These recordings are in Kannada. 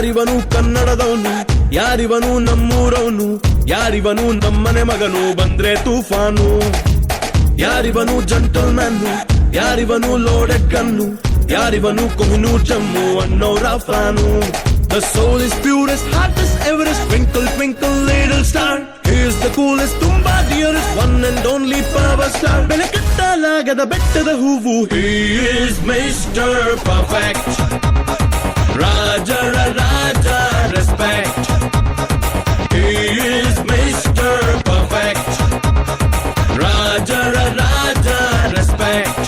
ಯಾರಿವನು ಕನ್ನಡದವನು, ಯಾರಿವನು ನಮ್ಮೂರವನು, ಯಾರಿವನು ನಮ್ಮನೆ ಮಗನು ಬಂದ್ರೆ ತೂಫಾನು. ಯಾರಿವನು ಜಂಟಲ್ಮ್ಯಾನು, ಯಾರಿವನು ಲೋಡೆಡ್ ಗನ್ನು, ಯಾರಿವನು ಕೊಹಿನೂರ್ ಜಮ್ಮು ಅನ್ನೋರ fan. The soul is purest, heart is Everest, twinkle twinkle little star. He is the coolest, ತುಂಬಾ dearest, one and only power star. ಬೆಲೆ ಕಟ್ಟಲಾಗದ ಬೆಟ್ಟದ ಹೂವು, he is Mr. Perfect. ರಾಜರ ರಾಜ respect. He is Mr. Perfect. ರಾಜರ ರಾಜ respect.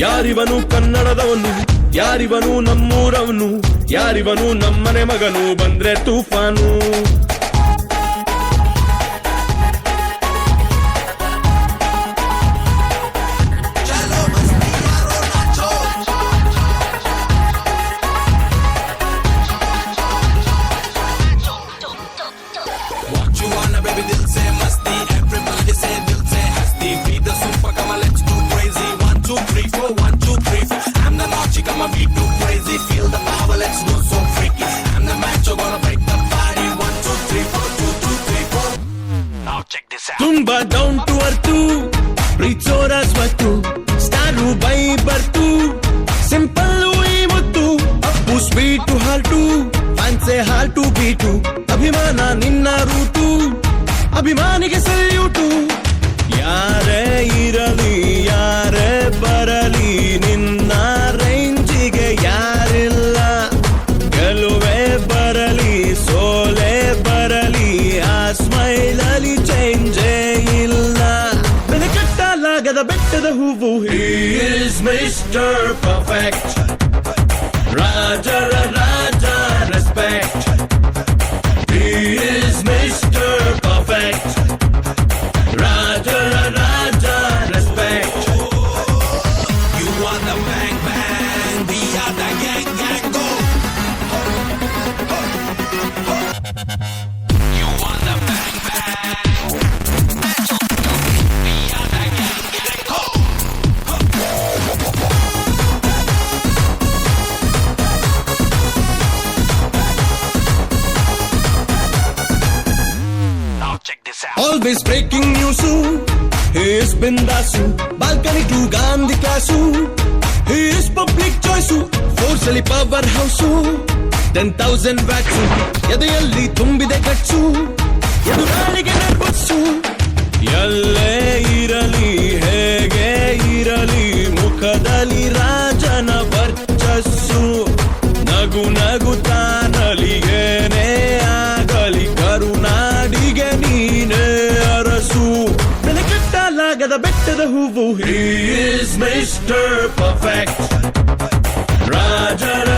ಯಾರಿವನು ಕನ್ನಡದವನು, ಯಾರಿವನು ನಮ್ಮೂರವನು, ಯಾರಿವನು ನಮ್ಮನೆ ಮಗನು ಬಂದ್ರೆ ತೂಫಾನು. ತುಂಬಾ ಡೌನ್ ಟು ಅರ್ತು, ಪ್ರೀತಿಸೋರ ಸ್ವತ್ತು, ಸ್ಟಾರು ಬೈ ಬರ್ತು, ಸಿಂಪಲ್ ಇವತ್ತು, Appu sweet halt, ಫ್ಯಾನ್ಸೆ halt beat, ಅಭಿಮಾನ ನಿನ್ನ ರೂಟು, ಅಭಿಮಾನಿಗೆ ಸಲ್ಯೂಟು. ಯಾರೇ ಇರಲಿ ಯಾರೇ ಬರಲಿ ನಿನ್ನ ರೇಂಜಿಗೆ ಯಾರಿಲ್ಲ, ಗೆಲುವೆ ಬರಲಿ ಸೋಲೆ ಬರಲಿ ಆ ಸ್ಮೈಲಲ್ಲಿ ಚೇಂಜೇ ಇಲ್ಲ. ಬೆಲೆ ಕಟ್ಟಲಾಗದ ಬೆಟ್ಟದ ಹೂವು, he is Mr. Perfect. ರಾಜರ ರಾಜ respect. He is Mr. Perfect. ರಾಜರ ರಾಜ respect. You are the bang bang, we are the gang gang go. You are the bang bang, we are the gang gang go. Now check this out. Always breaking news, he is bindasu, balcony to Gandhi classu, he is public choice, force ali power house, 10,000 watts, ಎದೆಯಲ್ಲಿ ತುಂಬಿದೆ ಗಟ್ಸು, ಎದುರಾಳಿಗೆ ನರ್ವಸ್ಸು. ಎಲ್ಲೇ ಇರಲಿ ಹೇಗೆ ಇರಲಿ ಮುಖದಲ್ಲಿ ರಾಜನ ವರ್ಚಸ್ಸು, ನಗು ನಗುತ್ತಾನಲಿ ಏನೇ ಆಗಲಿ ಕರುನಾಡಿಗೆ ನೀನೇ ಅರಸು. ಬೆಲೆ ಕಟ್ಟಲಾಗದ ಬೆಟ್ಟದ ಹೂವು, he is Mr. Perfect. ರಾಜರ